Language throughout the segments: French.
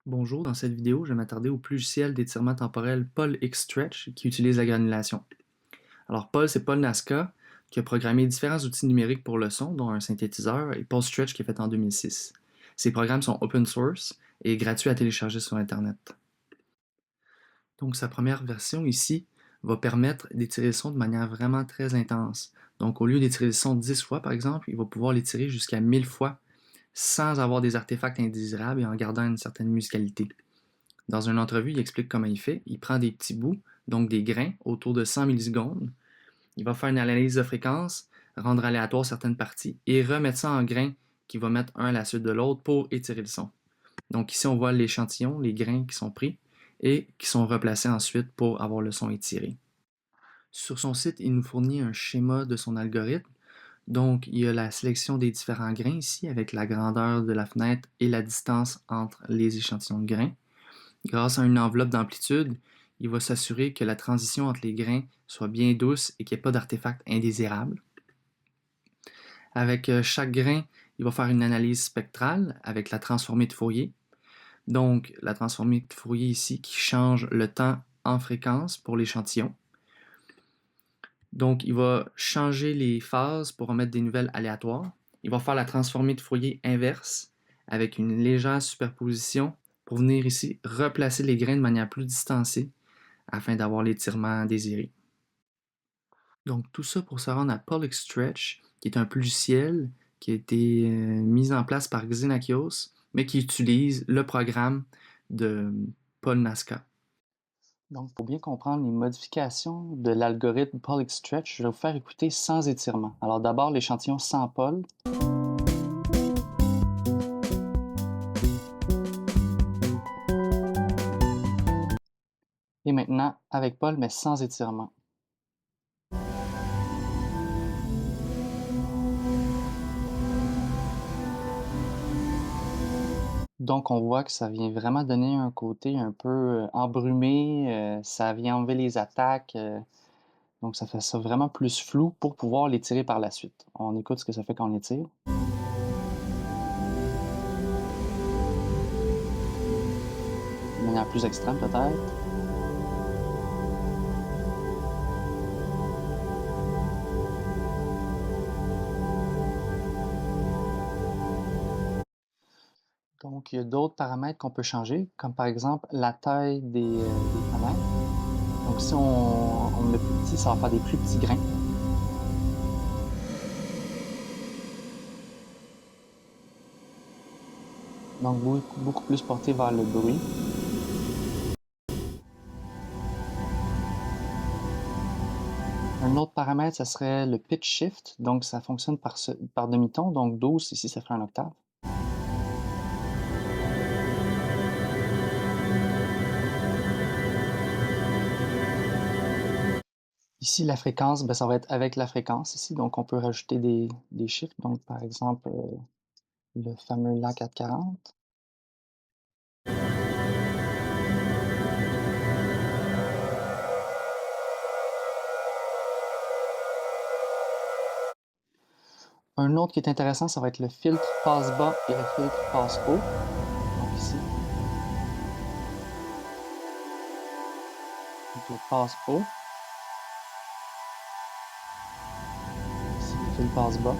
Bonjour, dans cette vidéo, je vais m'attarder au logiciel d'étirement temporel Paul X Stretch qui utilise la granulation. Alors Paul, c'est Paul Nasca qui a programmé différents outils numériques pour le son, dont un synthétiseur et Paul Stretch qui est fait en 2006. Ces programmes sont open source et gratuits à télécharger sur Internet. Donc sa première version ici va permettre d'étirer le son de manière vraiment très intense. Donc au lieu d'étirer le son 10 fois par exemple, il va pouvoir l'étirer jusqu'à 1000 fois sans avoir des artefacts indésirables et en gardant une certaine musicalité. Dans une entrevue, il explique comment il fait. Il prend des petits bouts, donc des grains, autour de 100 millisecondes. Il va faire une analyse de fréquence, rendre aléatoire certaines parties et remettre ça en grains qu'il va mettre un à la suite de l'autre pour étirer le son. Donc ici, on voit l'échantillon, les grains qui sont pris et qui sont replacés ensuite pour avoir le son étiré. Sur son site, il nous fournit un schéma de son algorithme. Donc, il y a la sélection des différents grains ici avec la grandeur de la fenêtre et la distance entre les échantillons de grains. Grâce à une enveloppe d'amplitude, il va s'assurer que la transition entre les grains soit bien douce et qu'il n'y ait pas d'artefacts indésirables. Avec chaque grain, il va faire une analyse spectrale avec la transformée de Fourier. Donc, la transformée de Fourier ici qui change le temps en fréquence pour l'échantillon. Donc, il va changer les phases pour remettre des nouvelles aléatoires. Il va faire la transformée de Fourier inverse avec une légère superposition pour venir ici replacer les grains de manière plus distancée afin d'avoir l'étirement désiré. Donc tout ça pour se rendre à Pollock Stretch, qui est un logiciel qui a été mis en place par Xenakios, mais qui utilise le programme de Paul Nasca. Donc pour bien comprendre les modifications de l'algorithme Pollock Stretch, je vais vous faire écouter sans étirement. Alors d'abord l'échantillon sans Paul. Et maintenant avec Paul, mais sans étirement. Donc on voit que ça vient vraiment donner un côté un peu embrumé, ça vient enlever les attaques, donc ça fait ça vraiment plus flou pour pouvoir l'étirer par la suite. On écoute ce que ça fait quand on l'étire. De manière plus extrême peut-être. Donc il y a d'autres paramètres qu'on peut changer, comme par exemple la taille des fenêtres. Donc si on le met plus petit, ça va faire des plus petits grains. Donc beaucoup plus porté vers le bruit. Un autre paramètre, ça serait le pitch shift. Donc ça fonctionne par demi-ton. Donc 12, ici ça fait un octave. Ici, la fréquence, ben, ça va être avec la fréquence ici. Donc on peut rajouter des chiffres. Donc par exemple, le fameux La 440. Un autre qui est intéressant, ça va être le filtre passe-bas et le filtre passe-haut. Donc ici, donc le passe-haut. Ici, le filtre passe-bas.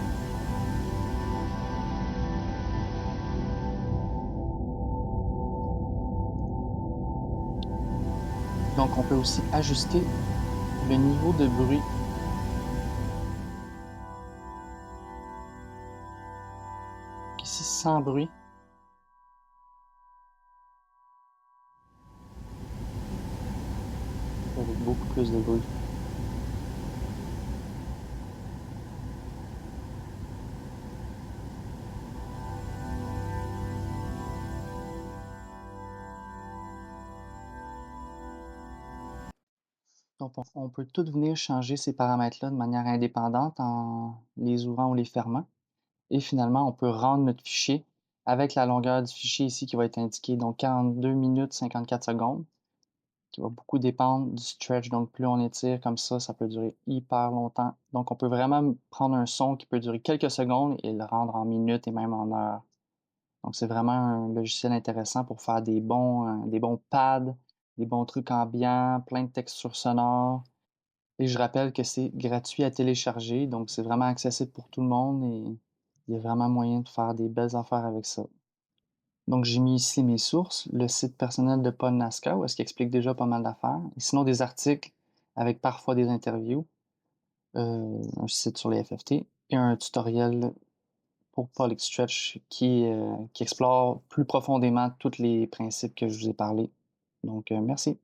Donc on peut aussi ajuster le niveau de bruit. Ici, sans bruit. Avec beaucoup plus de bruit. Donc on peut tout venir changer ces paramètres-là de manière indépendante en les ouvrant ou les fermant. Et finalement, on peut rendre notre fichier avec la longueur du fichier ici qui va être indiquée, donc 42 minutes 54 secondes, qui va beaucoup dépendre du stretch. Donc plus on étire comme ça peut durer hyper longtemps. Donc on peut vraiment prendre un son qui peut durer quelques secondes et le rendre en minutes et même en heures. Donc, c'est vraiment un logiciel intéressant pour faire des bons pads, des bons trucs ambiants, plein de textures sonores. Et je rappelle que c'est gratuit à télécharger, donc c'est vraiment accessible pour tout le monde et il y a vraiment moyen de faire des belles affaires avec ça. Donc, j'ai mis ici mes sources, le site personnel de Paul Nasca, où est-ce qu'il explique déjà pas mal d'affaires. Et sinon, des articles avec parfois des interviews, un site sur les FFT et un tutoriel pour Pollick Stretch qui explore plus profondément tous les principes que je vous ai parlé. Donc, merci.